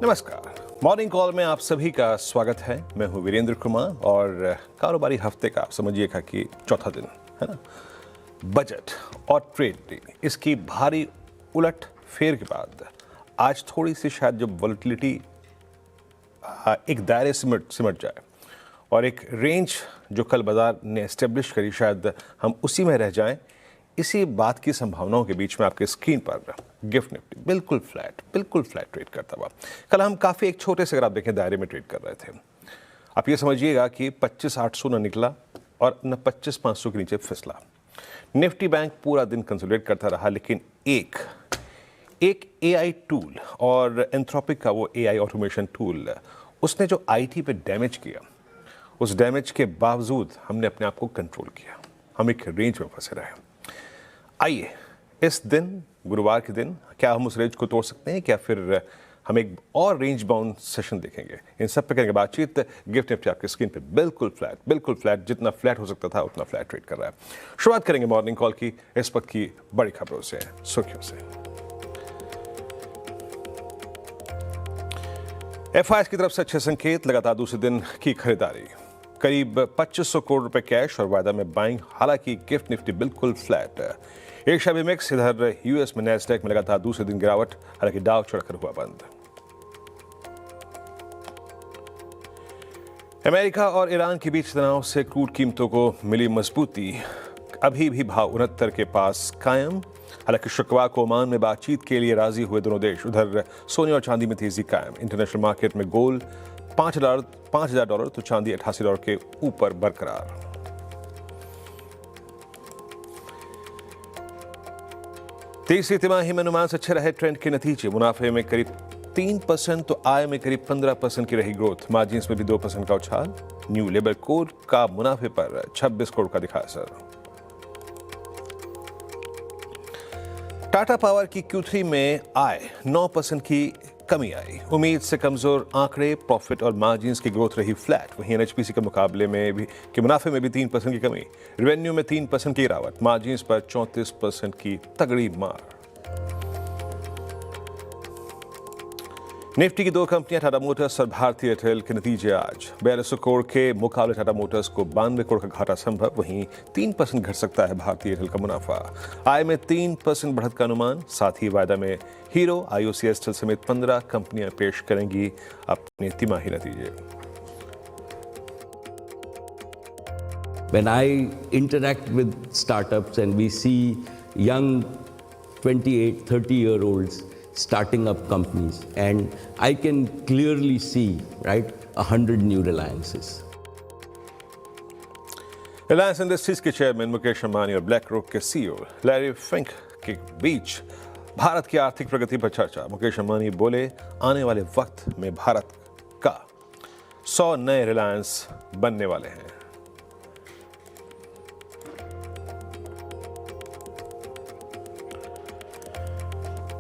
नमस्कार। Morning call में आप सभी का स्वागत है। मैं हूं वीरेंद्र कुमार और कारोबारी हफ्ते का आप समझिएगा कि चौथा दिन है ना। बजट और ट्रेड डील, इसकी भारी उलट फेर के बाद आज थोड़ी सी शायद जो वॉलेटिलिटी एक दायरे सिमट जाए और एक रेंज जो कल बाजार ने एस्टेब्लिश करी शायद हम उसी में रह जाएं, इसी बात की संभावनाओं के बीच में आपके स्क्रीन पर गिफ्ट निफ्टी बिल्कुल फ्लैट ट्रेड करता हुआ। कल हम काफ़ी एक छोटे से, अगर आप देखें, दायरे में ट्रेड कर रहे थे। आप ये समझिएगा कि 25,800 न निकला और न 25,500 के नीचे फिसला। निफ्टी बैंक पूरा दिन कंसोलिडेट करता रहा, लेकिन एक एआई टूल और एंथ्रोपिक का वो एआई ऑटोमेशन टूल, उसने जो आईटी पे डैमेज किया, उस डैमेज के बावजूद हमने अपने आप को कंट्रोल किया। हम एक रेंज में फंसे रहे। आइए इस दिन, गुरुवार के दिन, क्या हम उस रेंज को तोड़ सकते हैं, क्या फिर हम एक और रेंज बाउंड सेशन देखेंगे? इन सब पे करेंगे बातचीत। गिफ्ट निफ्टी आपके स्क्रीन पे बिल्कुल फ्लैट, जितना फ्लैट हो सकता था उतना फ्लैट ट्रेड कर रहा है। शुरुआत करेंगे मॉर्निंग कॉल की इस वक्त की बड़ी खबरों से, सुर्खियों से। एफआईएस की तरफ से अच्छे संकेत, लगातार दूसरे दिन की खरीदारी, करीब 2500 करोड़ रुपए कैश और वायदा में बाइंग। हालांकि गिफ्ट निफ्टी बिल्कुल फ्लैट। एशिया भी मिक्स। इधर यूएस में नैस्डैक में लगातार दूसरे दिन गिरावट, हालांकि डाउ चढ़कर हुआ बंद। अमेरिका और ईरान के बीच तनाव से क्रूड कीमतों को मिली मजबूती। अभी भी भाव 69 के पास कायम। हालांकि शुक्रवार को ओमान में बातचीत के लिए राजी हुए दोनों देश। उधर सोने और चांदी में तेजी कायम। इंटरनेशनल मार्केट में गोल्ड $5,000 तो चांदी $88 के ऊपर बरकरार। तीसरी तिमाही में अनुमान से अच्छे रहे ट्रेंड के नतीजे। मुनाफे में करीब 3% तो आय में करीब 15% की रही ग्रोथ। मार्जिन्स में भी 2% का उछाल। न्यू लेबर कोड का मुनाफे पर 26 करोड़ का दिखा असर। टाटा पावर की Q3 में आय 9% की कमी आई। उम्मीद से कमजोर आंकड़े। प्रॉफिट और मार्जिन्स की ग्रोथ रही फ्लैट। वहीं एनएचपीसी के मुकाबले में भी के मुनाफे में भी 3% की कमी। रेवेन्यू में 3% की गिरावट। मार्जिन्स पर 34% की तगड़ी मार। निफ्टी की दो कंपनियां टाटा मोटर्स और भारतीय एयरटेल के नतीजे आज। 4200 करोड़ के मुकाबले टाटा मोटर्स को 92 करोड़ का घाटा संभव। वहीं 3% घट सकता है भारतीय एयरटेल का मुनाफा। आय में 3% बढ़त का अनुमान। साथ ही वायदा में हीरो, आईओसी, एस्टेल समेत 15 कंपनियां पेश करेंगी अपने तिमाही नतीजे। When I interact with startups and we see young 28, 30-year-olds starting up companies, and I can clearly see, right, 100 new Reliances. Reliance industries के चेयरमैन मुकेश अंबानी और ब्लैक रॉक के सीईओ लैरी फिंक के बीच भारत की आर्थिक प्रगति पर चर्चा। मुकेश अंबानी बोले, आने वाले वक्त में भारत का 100 नए रिलायंस बनने वाले हैं।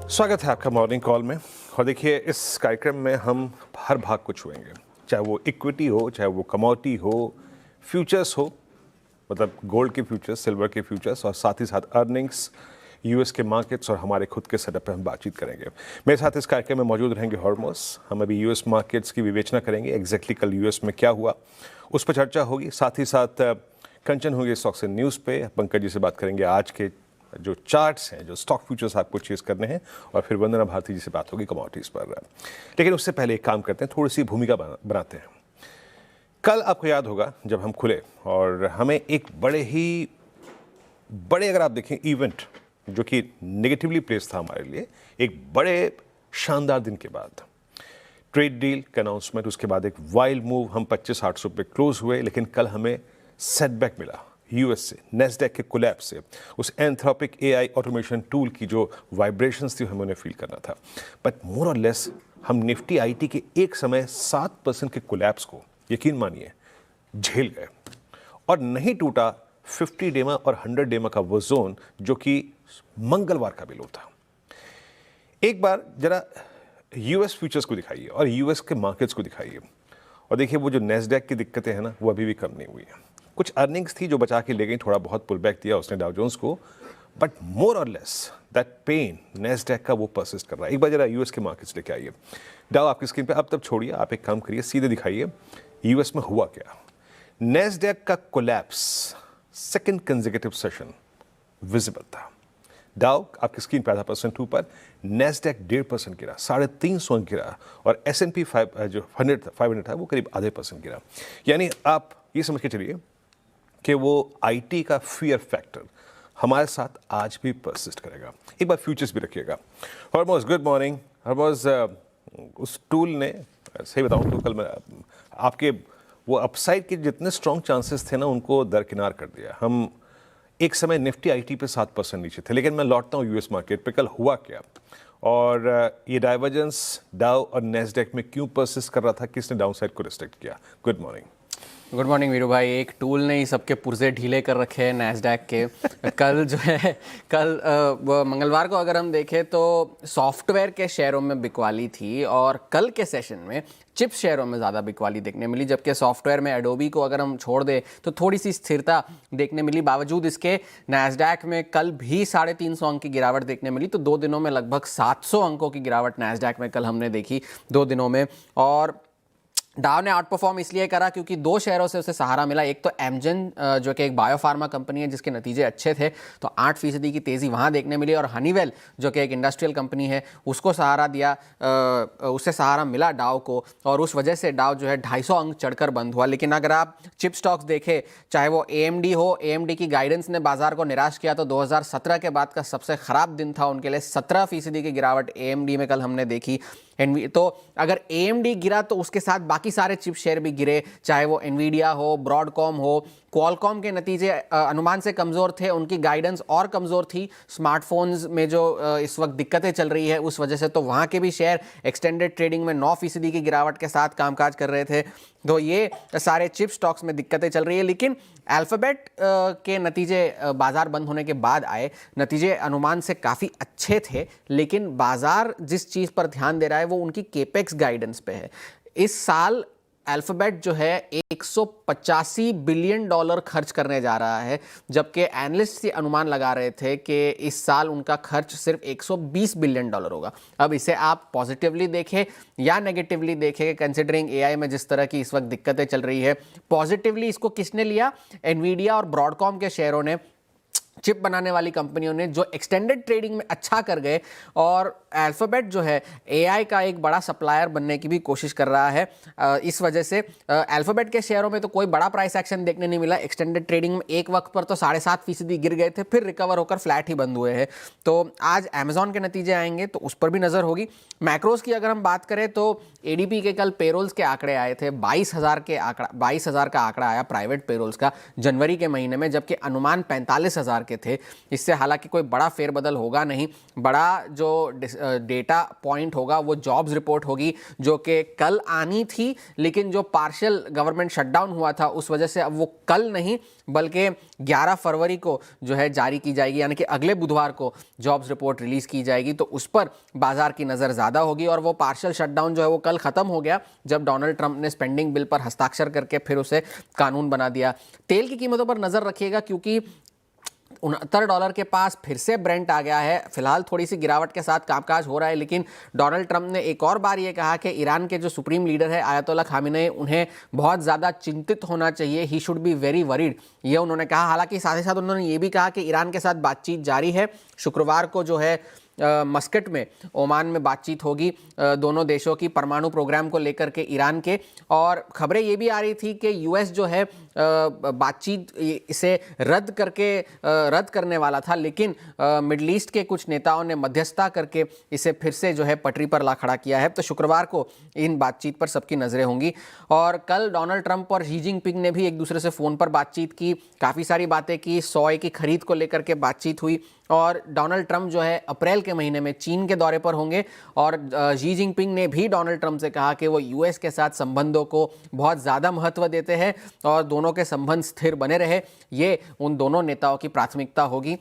स्वागत है आपका मॉर्निंग कॉल में। और देखिए, इस कार्यक्रम में हम हर भाग को छुएंगे, चाहे वो इक्विटी हो, चाहे वो कमोडिटी हो, फ्यूचर्स हो, मतलब गोल्ड के फ्यूचर्स, सिल्वर के फ्यूचर्स, और साथ ही साथ अर्निंग्स, यूएस के मार्केट्स और हमारे खुद के सेटअप पे हम बातचीत करेंगे। मेरे साथ इस कार्यक्रम में मौजूद रहेंगे हॉर्मोस। हम अभी यूएस मार्केट्स की विवेचना करेंगे, एग्जैक्टली कल यूएस में क्या हुआ उस पर चर्चा होगी। साथ ही साथ कंचन होंगे स्टॉक्स एंड न्यूज़ पे। पंकज जी से बात करेंगे आज के जो चार्ट्स हैं, जो स्टॉक फ्यूचर्स आपको चेस करने हैं, और फिर वंदना भारती जी से बात होगी कमोडिटीज़ पर। लेकिन उससे पहले एक काम करते हैं, थोड़ी सी भूमिका बनाते हैं। कल आपको याद होगा जब हम खुले और हमें एक बड़े अगर आप देखें इवेंट जो कि नेगेटिवली प्लेस था हमारे लिए, एक बड़े शानदार दिन के बाद ट्रेड डील का अनाउंसमेंट, उसके बाद एक वाइल्ड मूव, हम 25,800 पे क्लोज हुए। लेकिन कल हमें सेटबैक मिला यूएस से, नेस्डैक के कोलैप्स से, उस एंथ्रोपिक एआई ऑटोमेशन टूल की जो वाइब्रेशंस थी हमें उन्हें फील करना था। बट मोर और लेस हम निफ्टी आईटी के एक समय 7% के कोलैप्स को, यकीन मानिए, झेल गए और नहीं टूटा 50 डेमा और 100 डेमा का वो जोन जो कि मंगलवार का भी लो था। एक बार जरा यूएस फ्यूचर्स को दिखाइए और यूएस के मार्केट्स को दिखाइए और देखिए वो जो नेस्डैक की दिक्कतें हैं ना, वो अभी भी कम नहीं हुई है। कुछ अर्निंग्स थी जो बचा के ले गई, थोड़ा बहुत पुल बैक दिया उसने डाउ जोन्स को, बट मोर और लेस दैट पेन नेस्डैक का वो परसिस्ट कर रहा है। एक बार जरा यूएस के मार्केट्स लेके आइए। डाउ आपकी स्क्रीन पे, अब तब छोड़िए, आप एक काम करिए, सीधे दिखाइए यूएस में हुआ क्या। नेस्डैक का collapse second consecutive session visible था। डाउ आपकी स्क्रीन पे 0.5% ऊपर, नेस्डैक 1.5% गिरा, 350 अंक गिरा, और S&P 500 था वो करीब 0.5% गिरा। यानी आप ये समझ के चलिए कि वो आईटी का फियर फैक्टर हमारे साथ आज भी परसिस्ट करेगा। एक बार फ्यूचर्स भी रखिएगा। हरमोज गुड मॉर्निंग। हरमोज, उस टूल ने, सही बताऊं तो कल मैं आपके वो अपसाइड के जितने स्ट्रॉन्ग चांसेस थे ना उनको दरकिनार कर दिया। हम एक समय निफ्टी आईटी पे 7% नीचे थे, लेकिन मैं लौटता हूँ यूएस मार्केट पे। कल हुआ क्या और ये डाइवर्जेंस डाउ और नेस्डैक में क्यों परसिस्ट कर रहा था, किसने डाउनसाइड को रिस्ट्रिक्ट किया? Good morning. Good morning Veeru भाई। एक टूल ने ही सबके पुर्जे ढीले कर रखे हैं नैस्डैक के। कल जो है मंगलवार को अगर हम देखें तो सॉफ्टवेयर के शेयरों में बिकवाली थी और कल के सेशन में चिप शेयरों में ज़्यादा बिकवाली देखने मिली, जबकि सॉफ्टवेयर में एडोबी को अगर हम छोड़ दें तो थोड़ी सी स्थिरता देखने मिली। बावजूद इसके नैस्डैक में कल भी 350 अंक की गिरावट देखने मिली। तो 2 दिनों में लगभग 700 अंकों की गिरावट नैस्डैक में कल हमने देखी 2 दिनों में। और डाउ ने आउट परफॉर्म इसलिए करा क्योंकि 2 शेयरों से उसे सहारा मिला। एक तो एमजेन जो कि एक बायोफार्मा कंपनी है जिसके नतीजे अच्छे थे, तो 8% की तेज़ी वहाँ देखने मिली। और हनीवेल जो कि एक इंडस्ट्रियल कंपनी है उसको सहारा दिया, उससे सहारा मिला डाउ को, और उस वजह से डाउ जो है 250 अंक चढ़कर बंद हुआ। लेकिन अगर आप चिप स्टॉक्स देखें, चाहे वो AMD हो, AMD की गाइडेंस ने बाजार को निराश किया। तो 2017 के बाद का सबसे खराब दिन था उनके लिए। 17% की गिरावट AMD में कल हमने देखी। तो अगर AMD गिरा तो उसके साथ बाकी सारे चिप शेयर भी गिरे, चाहे वो एनवीडिया हो, ब्रॉडकॉम हो। क्वालकॉम के नतीजे अनुमान से कमज़ोर थे, उनकी गाइडेंस और कमज़ोर थी। स्मार्टफोन्स में जो इस वक्त दिक्कतें चल रही है उस वजह से, तो वहाँ के भी शेयर एक्सटेंडेड ट्रेडिंग में 9% की गिरावट के साथ कामकाज कर रहे थे। तो ये सारे चिप स्टॉक्स में दिक्कतें चल रही है। लेकिन अल्फ़ाबेट के नतीजे बाजार बंद होने के बाद आए, नतीजे अनुमान से काफ़ी अच्छे थे, लेकिन बाजार जिस चीज़ पर ध्यान दे रहा है वो उनकी केपेक्स गाइडेंस पे है। इस साल अल्फ़ाबेट जो है $185 बिलियन खर्च करने जा रहा है, जबकि एनालिस्ट ये अनुमान लगा रहे थे कि इस साल उनका खर्च सिर्फ $120 बिलियन होगा। अब इसे आप पॉजिटिवली देखें या नेगेटिवली देखें, कंसिडरिंग AI में जिस तरह की इस वक्त दिक्कतें चल रही है। पॉजिटिवली इसको किसने लिया? एनवीडिया और ब्रॉडकॉम के शेयरों ने, चिप बनाने वाली कंपनियों ने, जो एक्सटेंडेड ट्रेडिंग में अच्छा कर गए। और अल्फ़ाबेट जो है AI का एक बड़ा सप्लायर बनने की भी कोशिश कर रहा है। इस वजह से अल्फ़ाबेट के शेयरों में तो कोई बड़ा प्राइस एक्शन देखने नहीं मिला। एक्सटेंडेड ट्रेडिंग में एक वक्त पर तो 7.5% गिर गए थे, फिर रिकवर होकर फ्लैट ही बंद हुए हैं। तो आज अमेजॉन के नतीजे आएंगे तो उस पर भी नज़र होगी। मैक्रोज की अगर हम बात करें तो ADP के कल पेरोल्स के आंकड़े आए थे। 22,000 का आंकड़ा आया प्राइवेट पेरोल्स का जनवरी के महीने में, जबकि अनुमान 45,000 के थे। इससे हालांकि कोई बड़ा फेरबदल होगा नहीं। बड़ा जो डेटा पॉइंट होगा वो जॉब्स रिपोर्ट होगी, जो कि कल आनी थी, लेकिन जो पार्शियल गवर्नमेंट शटडाउन हुआ था उस वजह से अब वो कल नहीं बल्कि 11 फरवरी को जो है जारी की जाएगी, यानी कि अगले बुधवार को जॉब्स रिपोर्ट रिलीज की जाएगी। तो उस पर बाजार की नज़र ज़्यादा होगी। और वो पार्शियल शटडाउन जो है वो कल ख़त्म हो गया जब डोनाल्ड ट्रंप ने स्पेंडिंग बिल पर हस्ताक्षर करके फिर उसे कानून बना दिया। तेल की कीमतों पर नज़र रखिएगा क्योंकि $69 के पास फिर से ब्रेंट आ गया है। फिलहाल थोड़ी सी गिरावट के साथ कामकाज हो रहा है, लेकिन डोनाल्ड ट्रंप ने एक और बार ये कहा कि ईरान के जो सुप्रीम लीडर है आयतोल्ला खामेनेई, उन्हें बहुत ज़्यादा चिंतित होना चाहिए। He should be very worried, ये उन्होंने कहा। हालांकि साथ ही साथ उन्होंने ये भी कहा कि ईरान के साथ बातचीत जारी है। शुक्रवार को जो है मस्कट में, ओमान में बातचीत होगी दोनों देशों की परमाणु प्रोग्राम को लेकर के ईरान के। और खबरें ये भी आ रही थी कि US जो है बातचीत इसे रद्द करने वाला था, लेकिन मिडल ईस्ट के कुछ नेताओं ने मध्यस्थता करके इसे फिर से जो है पटरी पर ला खड़ा किया है। तो शुक्रवार को इन बातचीत पर सबकी नज़रें होंगी। और कल डोनाल्ड ट्रंप और शी जिनपिंग ने भी एक दूसरे से फ़ोन पर बातचीत की, काफ़ी सारी बातें की। सोए की खरीद को लेकर के बातचीत हुई। और डोनाल्ड ट्रंप जो है अप्रैल के महीने में चीन के दौरे पर होंगे। और शी जिनपिंग ने भी डोनाल्ड ट्रंप से कहा कि वो US के साथ संबंधों को बहुत ज़्यादा महत्व देते हैं और दोनों के संबंध स्थिर बने रहे, ये उन दोनों नेताओं की प्राथमिकता होगी।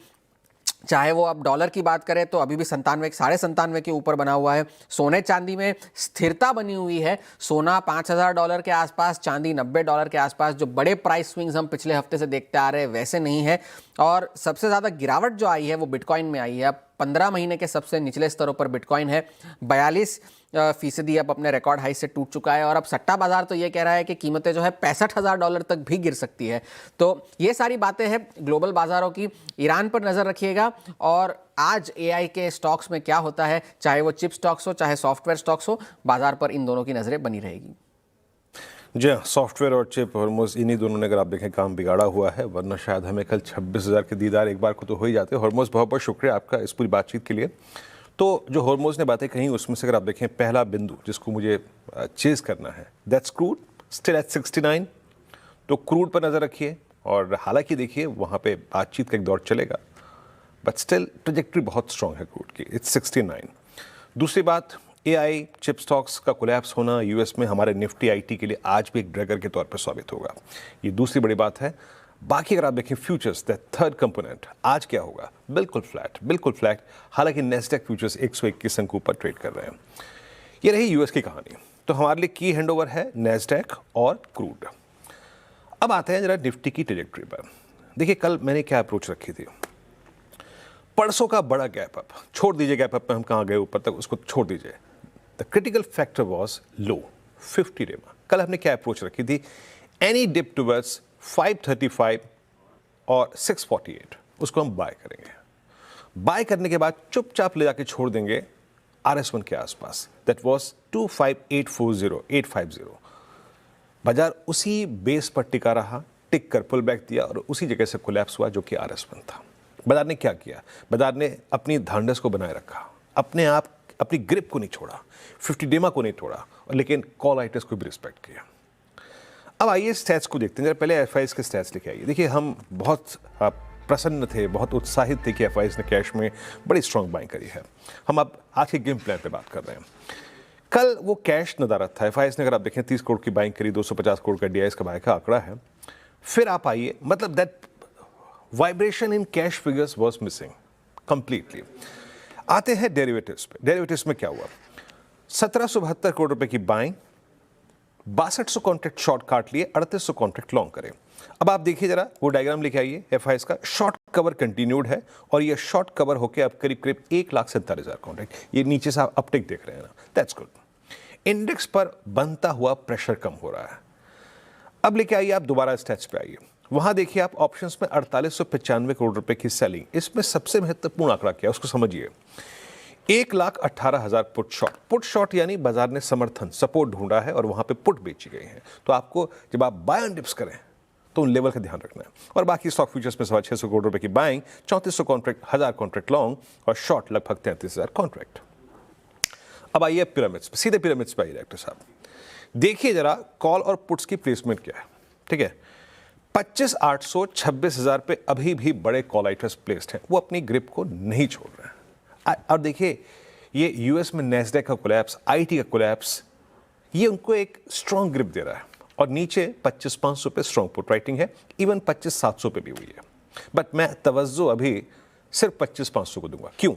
चाहे वो आप डॉलर की बात करें तो अभी भी 97 97.5 के ऊपर बना हुआ है। सोने चांदी में स्थिरता बनी हुई है। सोना $5,000 के आसपास, चांदी $90 के आसपास। जो बड़े प्राइस स्विंग्स हम पिछले हफ्ते से देखते आ रहे हैं वैसे नहीं है। और सबसे ज़्यादा गिरावट जो आई है वो बिटकॉइन में आई है। अब 15 महीने के सबसे निचले स्तरों पर बिटकॉइन है। 42% अब अपने रिकॉर्ड हाई से टूट चुका है। और अब सट्टा बाजार तो ये कह रहा है कि कीमतें जो है $65,000 तक भी गिर सकती है। तो ये सारी बातें हैं ग्लोबल बाजारों की। ईरान पर नज़र रखिएगा और आज एआई के स्टॉक्स में क्या होता है, चाहे वो चिप स्टॉक्स हो चाहे सॉफ्टवेयर स्टॉक्स हो, बाजार पर इन दोनों की नज़रें बनी रहेगी। जी हाँ, सॉफ्टवेयर और चिप हॉर्मोज इन्हीं दोनों ने अगर आप देखें काम बिगाड़ा हुआ है, वरना शायद हमें कल 26,000 के दीदार एक बार को तो हो ही जाते। हॉर्मोज बहुत बहुत शुक्रिया आपका इस पूरी बातचीत के लिए। तो जो हॉर्मोज ने बातें कहीं उसमें से अगर आप देखें पहला बिंदु जिसको मुझे चेज करना है, दैट्स क्रूड स्टिल एट 69। तो क्रूड पर नज़र रखिए और हालांकि देखिए वहाँ पे बातचीत का एक दौर चलेगा, बट स्टिल ट्रेजेक्ट्री बहुत स्ट्रांग है क्रूड की, इट्स 69। दूसरी बात, एआई चिप स्टॉक्स का कोलैप्स होना यूएस में हमारे निफ्टी आईटी के लिए आज भी एक ड्रैगर के तौर पर साबित होगा। ये दूसरी बड़ी बात है। बाकी अगर आप देखें फ्यूचर्स, द थर्ड कंपोनेंट, आज क्या होगा? बिल्कुल फ्लैट, बिल्कुल फ्लैट। हालांकि नेस्डैक फ्यूचर्स 121 अंक ऊपर ट्रेड कर रहे हैं। ये रही यूएस की कहानी। तो हमारे लिए की हैंडओवर है नेस्डैक और क्रूड। अब आते हैं जरा निफ्टी की ट्रेजेक्ट्री पर। देखिए कल मैंने क्या अप्रोच रखी थी, परसों का बड़ा गैप अप, छोड़ दीजिए गैप अप में हम कहाँ गए ऊपर तक, उसको छोड़ दीजिए। The critical factor was low 50 day में। कल हमने क्या अप्रोच रखी थी, एनी डिप टूवर्ड्स 535 और 648 उसको हम बाय करेंगे। बाय करने के बाद चुपचाप ले जाके छोड़ देंगे RS1 के आसपास, दैट वॉज 25840 बाजार उसी बेस पर टिका रहा, टिक कर पुल बैक दिया और उसी जगह से कोलैप्स हुआ जो कि RS1 था। बाजार ने क्या किया? बाजार ने अपनी धांधस को बनाए रखा, अपने आप अपनी ग्रिप को नहीं छोड़ा, 50 डेमा को नहीं छोड़ा, और लेकिन कॉल आइटर्स को भी रिस्पेक्ट किया। अब आइए स्टैट्स को देखते हैं। पहले एफआईज के स्टैट्स लेके आइए। देखिए हम बहुत प्रसन्न थे, बहुत उत्साहित थे कि एफआईज ने कैश में बड़ी स्ट्रांग बाइंग करी है। हम अब आज के गेम प्लान पे बात कर रहे हैं। कल वो कैश नदारत था। एफआईज ने अगर आप देखें 30 करोड़ की बाइंग करी, 250 करोड़ का डीआईएस का बाय का आंकड़ा है। फिर आप आइए, मतलब that vibration in cash figures was missing completely. आते हैं डेरिवेटिव्स पे। डेरिवेटिव्स में क्या हुआ? 1772 करोड़ रुपए की बाइंग, 6200 कॉन्ट्रैक्ट शॉर्ट काट लिए, 3800 कॉन्ट्रैक्ट लॉन्ग करे। अब आप देखिए जरा वो डायग्राम लेके आइए। एफआईएस का शॉर्ट कवर कंटिन्यूड है और ये शॉर्ट कवर होकर अब करीब करीब 1,47,000 कॉन्ट्रैक्ट, ये नीचे से आप अपटिक देख रहे हैं ना, दैट्स गुड। इंडेक्स पर बनता हुआ प्रेशर कम हो रहा है। अब लेके आइए आप दोबारा स्टैट्स पे आइए। वहां देखिए आप ऑप्शंस में 4895 करोड़ रुपए की सेलिंग। इसमें सबसे महत्वपूर्ण आंकड़ा क्या है उसको समझिए। 1,18,000 पुट शॉर्ट यानी बाजार ने समर्थन सपोर्ट ढूंढा है और वहां पे पुट बेची गई है। तो आपको जब आप बाय ऑन डिप्स करें तो उन लेवल का ध्यान रखना है। और बाकी स्टॉक फ्यूचर्स में 650 करोड़ रुपए की बाइंग, 3400 कॉन्ट्रैक्ट, 1000 कॉन्ट्रैक्ट लॉन्ग और शॉर्ट लगभग 33,000 कॉन्ट्रैक्ट। अब आइए पिरामिड्स पे, सीधे पिरामिड्स पे आइए डायरेक्टर साहब। देखिए जरा कॉल और पुट्स की प्लेसमेंट क्या है। ठीक है, 25,800, 26,000 पे अभी भी बड़े कॉल आइटर्स प्लेस्ड हैं, वो अपनी ग्रिप को नहीं छोड़ रहे हैं। और देखिए ये यूएस में नेस्डैक का कोलैप्स, आईटी का कोलैप्स, ये उनको एक स्ट्रॉन्ग ग्रिप दे रहा है। और नीचे 25,500 पे स्ट्रॉन्ग पुट राइटिंग है, इवन 25,700 पे भी हुई है। बट मैं तवज्जो अभी सिर्फ 25,500 को दूंगा। क्यों?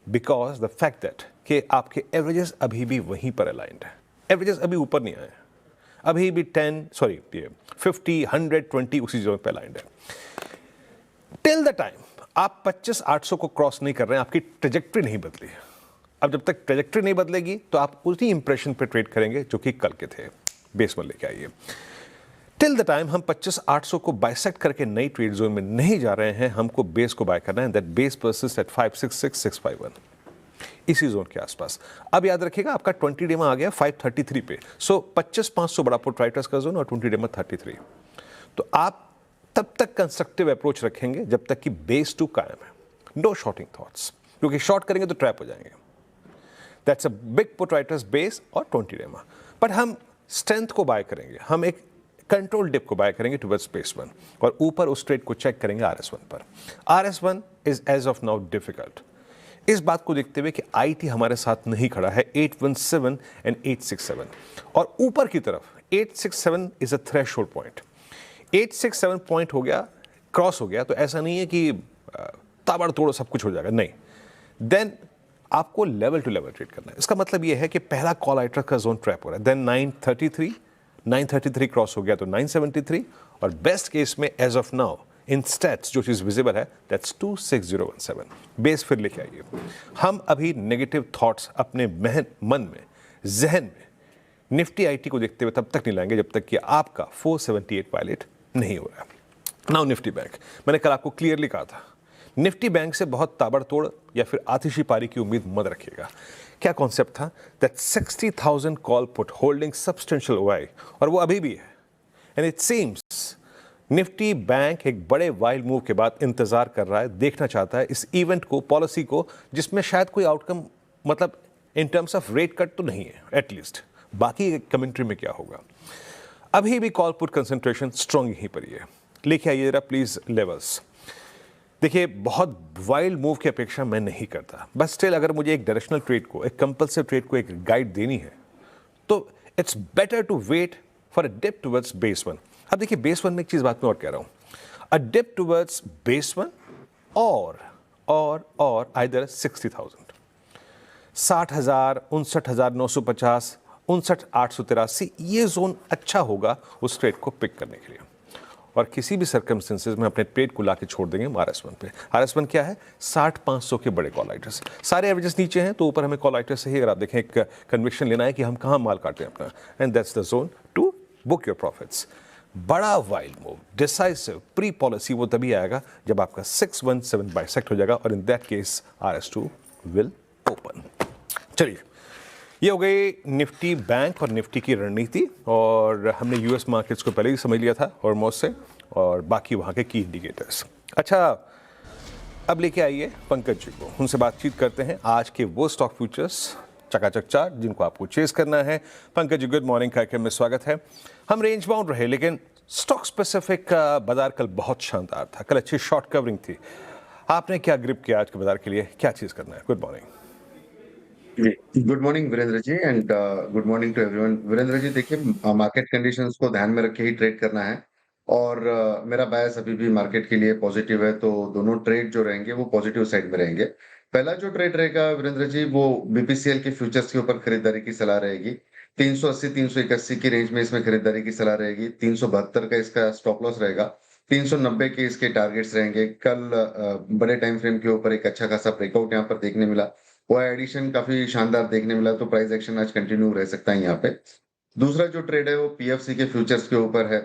बिकॉज द फैक्ट दैट कि आपके एवरेजेस अभी भी वहीं पर अलाइंड है। एवरेजेस अभी ऊपर नहीं आए, अभी भी 50, 100, 20 उसी जगह पे अलाइंड है। टिल द टाइम आप 25,800 को क्रॉस नहीं कर रहे हैं, आपकी ट्रेजेक्ट्री नहीं बदली है। अब जब तक ट्रेजेक्ट्री नहीं बदलेगी तो आप उसी इंप्रेशन पे ट्रेड करेंगे जो कि कल के थे। बेस में लेके आइए। टिल द टाइम हम 25,800 को बाइसेक्ट करके नई ट्रेड जोन में नहीं जा रहे हैं, हमको बेस को बाय करना है। दैट बेस परसिस्ट एट 566,651, इसी जोन के आसपास। अब याद रखिएगा आपका 20 डे में आ गया 533 पे। सो 25,500 बड़ा पुट राइटर्स का जोन और 20 डे में 33। तो आप तब तक कंस्ट्रक्टिव अप्रोच रखेंगे जब तक कि बेस 2 कायम है। नो शॉर्टिंग थॉट्स, क्योंकि शॉर्ट करेंगे तो ट्रैप हो जाएंगे। That's a big put writers base और 20 डे में। बट हम स्ट्रेंथ को बाय करेंगे, हम एक कंट्रोल डिप को बाय करेंगे टुवर्ड्स बेस 1 और ऊपर उस ट्रेड को चेक करेंगे RS1 पर। RS1 is as of now difficult. इस बात को देखते हुए कि आईटी हमारे साथ नहीं खड़ा है 817 एंड 867 और ऊपर की तरफ 867 is a threshold point. 867 point हो गया, क्रॉस हो गया तो ऐसा नहीं है कि ताबड़तोड़ सब कुछ हो जाएगा, नहीं। देन आपको लेवल टू लेवल ट्रेड करना है। इसका मतलब ये है कि पहला कॉल आइटर का जोन ट्रैप हो रहा है, देन 933 क्रॉस हो गया तो 973, और बेस्ट केस में as of now in stats जो चीज़ विजिबल है दैट्स 26017। बेस फिर लेके आइए। हम अभी नेगेटिव थॉट्स अपने मन में, जहन में निफ्टी आईटी को देखते हुए तब तक नहीं लाएंगे जब तक कि आपका 478 वायलेट नहीं हो रहा। नाउ निफ्टी बैंक, मैंने कल आपको क्लियरली कहा था निफ्टी बैंक से बहुत ताबड़तोड़ या फिर आतिशी पारी की उम्मीद मत रखिएगा। क्या कॉन्सेप्ट था? That 60,000 call put holding substantial OI, और वो अभी भी है। And it seems Nifty bank एक बड़े वाइल्ड मूव के बाद इंतजार कर रहा है, देखना चाहता है इस इवेंट को, पॉलिसी को, जिसमें शायद कोई आउटकम, मतलब in terms of rate cut तो नहीं है एटलीस्ट, बाकी कमेंट्री में क्या होगा। अभी भी कॉल पुट कंसंट्रेशन स्ट्रॉन्ग यहीं पर ही है। लेके आइए जरा प्लीज लेवल्स। देखिए, बहुत वाइल्ड मूव की अपेक्षा मैं नहीं करता, बस स्टिल अगर मुझे एक डायरेक्शनल ट्रेड को, एक कंपल्सिव ट्रेड को एक गाइड देनी है तो it's better to wait for a dip towards base one. अब देखिए, बेस वन में एक चीज बात मैं और कह रहा हूं, अ डिप टुवर्ड्स बेस वन और आइदर 60,000, 60,000, 59,950, 59,883, ये जोन अच्छा होगा उस ट्रेड को पिक करने के लिए। और किसी भी सर्कमस्टेंसेज में अपने ट्रेड को लाके छोड़ देंगे RS1 पे। RS1 क्या है? 60-500 के बड़े कॉल आइटर्स, सारे एवरेजेस नीचे हैं तो ऊपर हमें कॉल आइटर से ही, अगर आप देखें, एक कन्विक्शन लेना है कि हम कहाँ माल काटें अपना, and that's the zone to book your profits. बड़ा wild move, decisive pre policy वो तभी आएगा जब आपका 617 बाइसेक्ट हो जाएगा, और in that case RS2 will open. चलिए, ये हो गई निफ्टी बैंक और निफ्टी की रणनीति, और हमने यूएस मार्केट्स को पहले ही समझ लिया था ऑलमोस्ट से, और बाकी वहाँ के की इंडिकेटर्स। अच्छा, अब लेके आइए पंकज जी को, उनसे बातचीत करते हैं आज के वो स्टॉक फ्यूचर्स चकाचक चार्ट जिनको आपको चेस करना है। पंकज जी, गुड मॉर्निंग, कार्यक्रम में स्वागत है। हम रेंज बाउंड रहे, लेकिन स्टॉक स्पेसिफिक बाजार कल बहुत शानदार था, कल अच्छी शॉर्ट कवरिंग थी। आपने क्या ग्रिप किया आज के बाजार के लिए, क्या चीज़ करना है? Good morning. Good morning Virendra ji, and good morning to everyone. Virendra ji, देखिए, मार्केट कंडीशंस को ध्यान में रख के ही ट्रेड करना है, और मेरा बायस अभी भी मार्केट के लिए पॉजिटिव है, तो दोनों ट्रेड जो रहेंगे वो पॉजिटिव साइड में रहेंगे। पहला जो ट्रेड रहेगा वीरेंद्र जी, वो बीपीसीएल के फ्यूचर्स के ऊपर खरीदारी की सलाह रहेगी। 380-381 की रेंज में इसमें खरीदारी की सलाह रहेगी। 372 का इसका स्टॉप लॉस रहेगा। 390 के इसके टारगेट्स रहेंगे। कल बड़े टाइम फ्रेम के ऊपर एक अच्छा खासा ब्रेकआउट यहाँ पर देखने मिला, वो एडिशन काफी शानदार देखने मिला, तो प्राइस एक्शन आज कंटिन्यू रह सकता है यहाँ पे। दूसरा जो ट्रेड है वो पीएफसी के फ्यूचर्स के ऊपर है।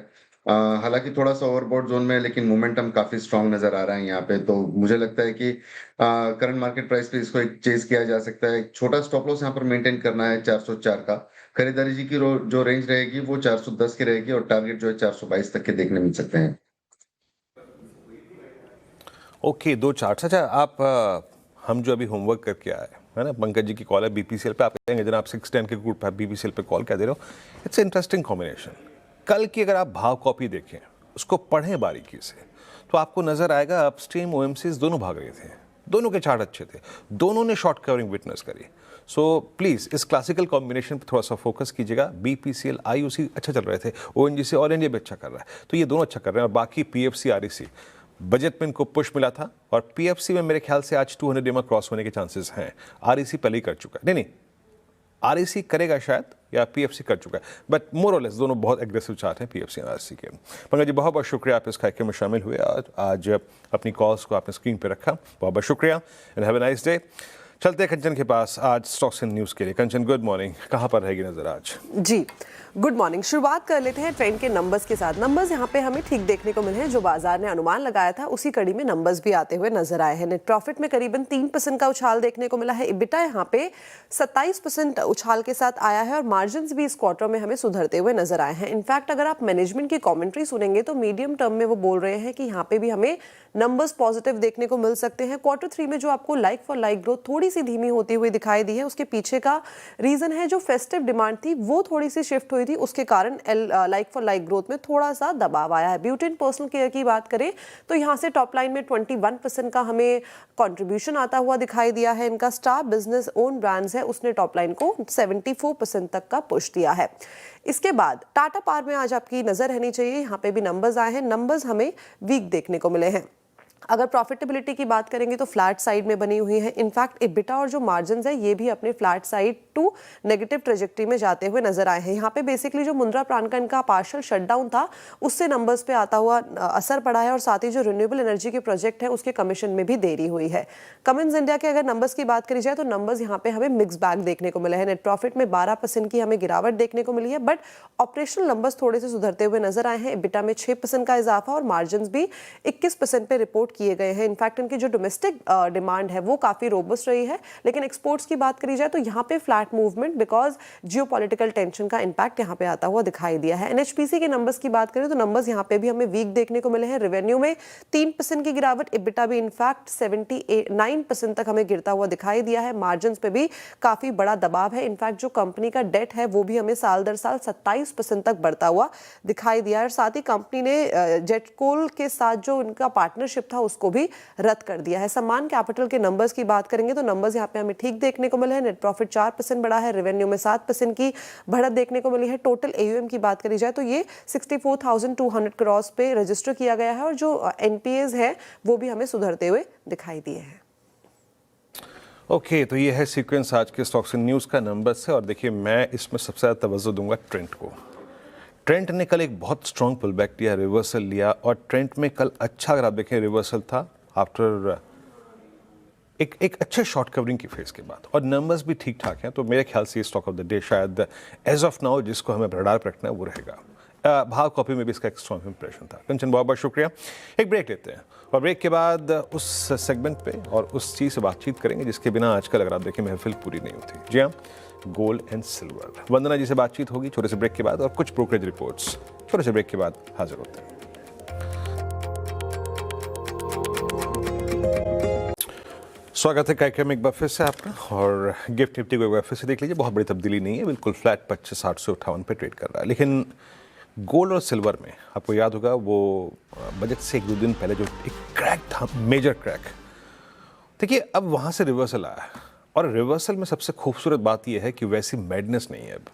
हालांकि थोड़ा सा ओवरबॉट जोन में है, लेकिन मोमेंटम काफी स्ट्रांग नजर आ रहा है यहाँ पे, तो मुझे लगता है कि करंट मार्केट प्राइस पे इसको एक चेज किया जा सकता है। एक छोटा स्टॉप लॉस यहाँ पर मेंटेन करना है 404 का। खरीदारी जी की जो रेंज रहेगी वो 410 की रहेगी, और टारगेट जो है 422 तक के देखने मिल सकते हैं। ओके, दो चार्ट्स। अच्छा, आप हम जो अभी होमवर्क करके आए है ना, पंकज जी की कॉल है बीपीसीएल पे, आप कहेंगे जनाब 610 के ग्रुप पे बीपीसीएल पे कॉल क्या दे रहे हो। It's interesting combination. कल की अगर आप भाव कॉपी देखें, उसको पढ़ें बारीकी से, तो आपको नजर आएगा अपस्ट्रीम ओएमसीज दोनों भाग रहे थे, दोनों के चार्ट अच्छे थे, दोनों ने शॉर्ट कवरिंग विटनेस करी। सो प्लीज इस क्लासिकल कॉम्बिनेशन पर थोड़ा सा फोकस कीजिएगा। बीपीसीएल आईयूसी अच्छा चल रहे थे, ओएनजीसी ऑल इंडिया भी अच्छा कर रहा है, तो ये दोनों अच्छा कर रहे हैं, और बाकी पीएफसी आरईसी बजट में इनको पुश मिला था, और पीएफसी में मेरे ख्याल से आज 200 डे में क्रॉस होने के चांसेस हैं। आरईसी पहले ही कर चुका है, नहीं आरईसी करेगा शायद, या पीएफसी कर चुका है, बट मोर और लेस दोनों बहुत एग्रेसिव चार्ट हैं पीएफसी और आरईसी के। पंकज जी, बहुत बहुत शुक्रिया, आप इस कार्यक्रम में शामिल हुए, आज अपनी कॉल्स को आपने स्क्रीन पे रखा, बहुत बहुत शुक्रिया, and have a nice day. चलते हैं कंचन के पास आज स्टॉक्स एंड न्यूज़ के लिए। कंचन, गुड मॉर्निंग, कहाँ पर रहेगी नजर आज? जी गुड मॉर्निंग। शुरुआत कर लेते हैं ट्रेंड के नंबर्स के साथ। नंबर्स यहाँ पे हमें ठीक देखने को मिले हैं, जो बाजार ने अनुमान लगाया था उसी कड़ी में नंबर्स भी आते हुए नजर आए हैं। नेट प्रॉफिट में करीबन 3% का उछाल देखने को मिला है। इबिटा यहाँ पे 27% उछाल के साथ आया है, और मार्जिन भी इस क्वार्टर में हमें सुधरते हुए नजर आए हैं। इनफैक्ट अगर आप मैनेजमेंट की कॉमेंट्री सुनेंगे तो मीडियम टर्म में वो बोल रहे हैं कि यहाँ पे भी हमें नंबर्स पॉजिटिव देखने को मिल सकते हैं। क्वार्टर 3 में जो आपको लाइक फॉर लाइक ग्रोथ थोड़ी सी धीमी होती हुई दिखाई दी है, उसके पीछे का रीजन है जो फेस्टिव डिमांड थी वो थोड़ी सी शिफ्ट हुई थी, उसके कारण लाइक फॉर लाइक ग्रोथ में थोड़ा सा दबाव आया है। ब्यूटी एंड पर्सनल केयर की बात करें तो यहाँ से टॉप लाइन में 21% का हमें कंट्रीब्यूशन आता हुआ दिखाई दिया है। इनका स्टार बिजनेस ओन ब्रांड्स है, उसने टॉप लाइन को 74% तक का पुश दिया है। इसके बाद टाटा पावर में आज आपकी नजर रहनी चाहिए, यहाँ पे भी नंबर्स आए हैं, नंबर्स हमें वीक देखने को मिले हैं। अगर प्रॉफिटेबिलिटी की बात करेंगे तो फ्लैट साइड में बनी हुई है। इनफैक्ट एबिटा और जो मार्जिन्स है ये भी अपने flat side to negative trajectory में जाते हुए नजर आए हैं। यहाँ पे बेसिकली जो मुंद्रा प्राण का इनका पार्शियल शटडाउन था उससे नंबर्स पे आता हुआ असर पड़ा है और साथ ही जो रिन्यूएबल एनर्जी के प्रोजेक्ट है उसके कमीशन में भी देरी हुई है। कमिंस इंडिया के अगर नंबर्स की बात करी जाए तो नंबर्स यहाँ पे हमें मिक्स बैग देखने को मिला है। नेट प्रॉफिट में 12% की हमें गिरावट देखने को मिली है, बट ऑपरेशनल नंबर्स थोड़े से सुधरते हुए नजर आए हैं। एबिटा में 6% का इजाफा और मार्जिन भी 21% पे रिपोर्ट किए गए हैं। इनफैक्ट इनकी जो डोमेस्टिक डिमांड है वो काफी रोबस्ट रही है, लेकिन एक्सपोर्ट्स की बात करी जाए तो यहाँ पे flat movement because geopolitical tension का इंपैक्ट यहाँ पे आता हुआ दिखाई दिया है। एनएचपीसी के नंबर्स की बात करें तो नंबर्स यहाँ पे भी हमें वीक देखने को मिले हैं। रेवेन्यू में 3% की गिरावट, एबिटा भी इनफैक्ट 79% तक हमें गिरता हुआ दिखाई दिया है। मार्जिन पे भी काफी बड़ा दबाव है। इनफैक्ट जो कंपनी का डेट है वो भी हमें साल दर साल 27% तक बढ़ता हुआ दिखाई दिया है। और साथ ही कंपनी ने जेटकोल के साथ जो उनका पार्टनरशिप था उसको भी रद्द कर दिया है। सम्मान कैपिटल के नंबर्स की बात करेंगे तो नंबर्स यहाँ पे हमें ठीक देखने को मिले हैं। नेट प्रॉफिट 4% बढ़ा है, रेवेन्यू में 7% की बढ़त देखने को मिली है। टोटल एयूएम की बात करी जाए तो ये 64,200 करोड़ पे रजिस्टर किया गया है और जो एनपीएज है वो भी हमें सुधरते हुए दिखाई दिए हैं। ओके, तो ये है सीक्वेंस आज के स्टॉक्स एंड न्यूज़ का नंबर से। और देखिए, मैं इसमें सबसे ज़्यादा तवज्जो दूंगा ट्रेंड को। ट्रेंड ने कल एक बहुत स्ट्रॉन्ग पुल बैक लिया, रिवर्सल लिया, और ट्रेंड में कल अच्छा, अगर आप देखें, रिवर्सल था आफ्टर एक अच्छे शॉर्ट कवरिंग की फेज के बाद, और नंबर्स भी ठीक ठाक हैं। तो मेरे ख्याल से स्टॉक ऑफ द डे शायद एज ऑफ नाउ जिसको हमें रडार पर रखना है वो रहेगा। भाव कॉपी में भी इसका एक स्ट्रॉन्ग इंप्रेशन था। कंचन, बहुत बहुत शुक्रिया। एक ब्रेक लेते हैं और ब्रेक के बाद उस सेगमेंट पे और उस चीज़ से बातचीत करेंगे जिसके बिना आजकल, अगर आप देखें, महफिल पूरी नहीं होती। जी हाँ, गोल्ड एंड सिल्वर। वंदना जी से बातचीत होगी छोटे से ब्रेक के बाद, और कुछ ब्रोकरेज रिपोर्ट्स छोटे से ब्रेक के बाद हाजिर होते हैं। स्वागत है कार्यक्रम एक बार फिर से आपका। और गिफ्ट निफ्टी को एक बार फिर से देख लीजिए, बहुत बड़ी तब्दीली नहीं है, बिल्कुल फ्लैट 25,858 पे ट्रेड कर रहा है। लेकिन गोल्ड और सिल्वर में आपको याद होगा वो बजट से एक दो दिन पहले जो एक क्रैक था, मेजर क्रैक, देखिए अब वहाँ से रिवर्सल आया है। और रिवर्सल में सबसे खूबसूरत बात यह है कि वैसी मैडनेस नहीं है। अब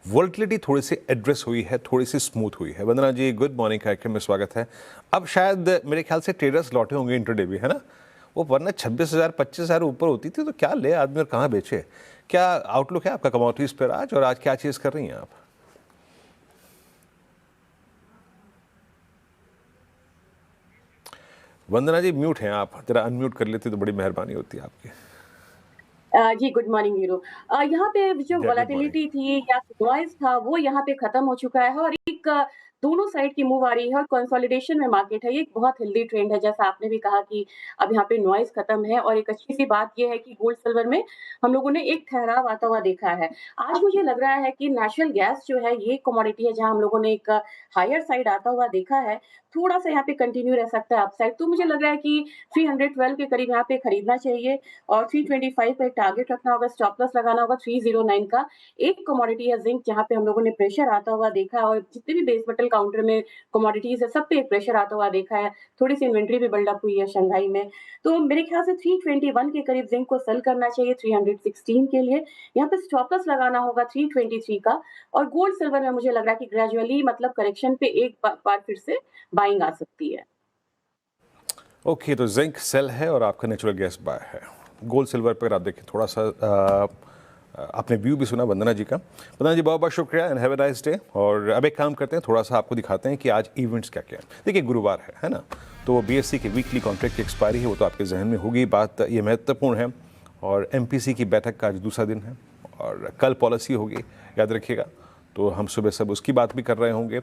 वोलेटिलिटी थोड़ी सी एड्रेस हुई है, थोड़ी सी स्मूथ हुई है। वंदना जी, गुड मॉर्निंग, कार्यक्रम में स्वागत है। अब शायद मेरे ख्याल से ट्रेडर्स लौटे होंगे इंटरडे भी, है ना? वो वरना 26,000 25,000 ऊपर होती थी तो क्या ले आदमी और कहाँ बेचे। क्या आउटलुक है आपका कमोडिटीज पर आज, और आज क्या चीज़ कर रही हैं आप? वंदना जी म्यूट हैं आप, जरा अनम्यूट कर लेती तो बड़ी मेहरबानी होती है आपकी। जी गुड मॉर्निंग वीरू। यहाँ पे जो वोलेटिलिटी थी या नॉइज था वो यहाँ पे खत्म हो चुका है और एक दोनों साइड की मूव आ रही है और कंसोलिडेशन में मार्केट है। ये एक बहुत हेल्दी ट्रेंड है, जैसा आपने भी कहा कि अब यहाँ पे नॉइज खत्म है। और एक अच्छी सी बात ये है कि गोल्ड सिल्वर में हम लोगों ने एक ठहराव आता हुआ देखा है। आज मुझे लग रहा है कि नेचुरल गैस जो है ये कमोडिटी है जहाँ हम लोगों ने एक हायर साइड आता हुआ देखा है, थोड़ा सा यहाँ पे कंटिन्यू रह सकता है अपसाइड। तो मुझे लग रहा है कि 312 के करीब यहाँ पे खरीदना चाहिए और 325 पे टारगेट रखना होगा, स्टॉप लॉस लगाना होगा 309 का। एक कमोडिटी है जिंक जहाँ पे हम लोगों ने प्रेशर आता हुआ देखा है और जितने भी बेस मेटल काउंटर में कमोडिटीज है सब पे एक प्रेशर आता हुआ देखा है। थोड़ी सी इन्वेंट्री भी बिल्डअप हुई है शंघाई में। तो मेरे ख्याल से 321 के करीब जिंक को सेल करना चाहिए 316 के लिए। यहाँ पे स्टॉप लॉस लगाना होगा 323 का। और गोल्ड सिल्वर में मुझे लग रहा है कि ग्रेजुअली मतलब करेक्शन पे एक बार फिर से बाइंग आ सकती है। ओके, तो जिंक सेल है और आपका नेचुरल गैस बाय है। गोल्ड सिल्वर पर आप देखिए थोड़ा सा आपने व्यू भी सुना वंदना जी का। वंदना जी बहुत बहुत शुक्रिया and have a nice day. और अब एक काम करते हैं, थोड़ा सा आपको दिखाते हैं कि आज इवेंट्स क्या क्या है। देखिए गुरुवार है ना, तो बीएससी की वीकली कॉन्ट्रैक्ट की एक्सपायरी है, वो तो आपके जहन में होगी बात, ये महत्वपूर्ण है। और एमपीसी की बैठक का आज दूसरा दिन है और कल पॉलिसी होगी, याद रखिएगा। तो हम सुबह सब उसकी बात भी कर रहे होंगे।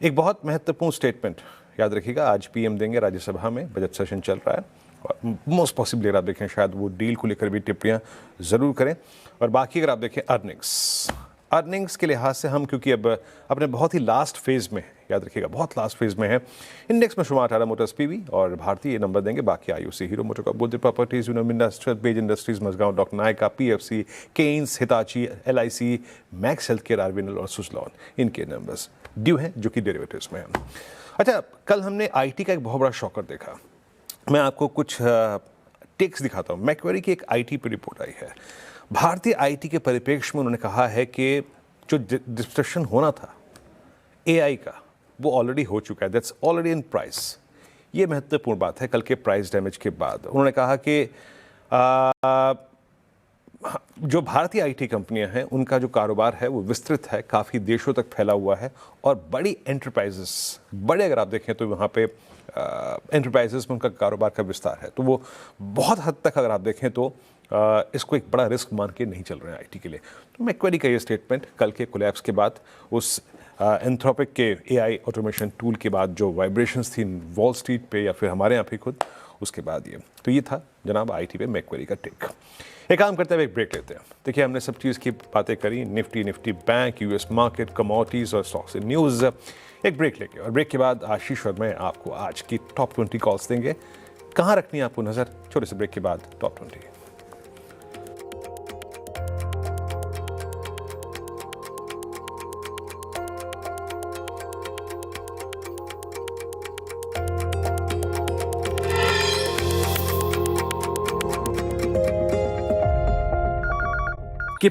एक बहुत महत्वपूर्ण स्टेटमेंट याद रखिएगा आज पीएम देंगे राज्यसभा में, बजट सेशन चल रहा है और मोस्ट पॉसिबली अगर आप देखें शायद वो डील को लेकर भी टिप्पणियां ज़रूर करें। और बाकी अगर आप देखें अर्निंग्स के लिहाज से हम, क्योंकि अब अपने बहुत ही लास्ट फेज़ में, याद रखिएगा बहुत लास्ट फेज़ में है। इंडेक्स में शुमार टाटा मोटर्स पीवी और भारतीय नंबर देंगे, बाकी आईयूसी, हीरो मोटोकॉर्प, बुद्ध properties, industrial, Page Industries, Mazagon, doctor Nykaa, PFC, Kaynes, Hitachi, LIC, Max health care, RBL और सुजलॉन, इनके नंबर्स ड्यू हैं जो कि डेरिवेटिव्स में हैं। अच्छा, कल हमने आईटी का एक बहुत बड़ा शॉकर देखा। मैं आपको कुछ टेक्स दिखाता हूँ। मैक्वेरी की एक आईटी पर रिपोर्ट आई है। भारतीय आईटी के परिप्रेक्ष्य में उन्होंने कहा है कि जो डिस्ट्रक्शन होना था एआई का वो ऑलरेडी हो चुका है, दैट्स ऑलरेडी इन प्राइस। ये महत्वपूर्ण बात है कल के प्राइस डैमेज के बाद। उन्होंने कहा कि जो भारतीय आईटी कंपनियां हैं उनका जो कारोबार है वो विस्तृत है, काफ़ी देशों तक फैला हुआ है और बड़ी एंटरप्राइजेस, बड़े अगर आप देखें तो वहाँ पे एंटरप्राइजेस में उनका कारोबार का विस्तार है, तो वो बहुत हद तक अगर आप देखें तो इसको एक बड़ा रिस्क मान के नहीं चल रहे हैं आईटी के लिए। तो मैक्वेरी का ये स्टेटमेंट कल के कोलैप्स के बाद, उस एंथ्रोपिक के एआई ऑटोमेशन टूल के बाद जो वाइब्रेशंस थी वॉल स्ट्रीट पे या फिर हमारे यहाँ पे खुद, उसके बाद ये था जनाब आईटी पे मैक्वेरी का टेक। एक काम करते हुए एक ब्रेक लेते हैं। देखिए हमने सब चीज़ की बातें करी, Nifty bank, US market, commodities और स्टॉक्स इन न्यूज़। एक ब्रेक लेके और ब्रेक के बाद आशीष और मैं आपको आज की टॉप 20 कॉल्स देंगे। कहाँ रखनी है आपको नज़र, छोटे से ब्रेक के बाद टॉप 20। कि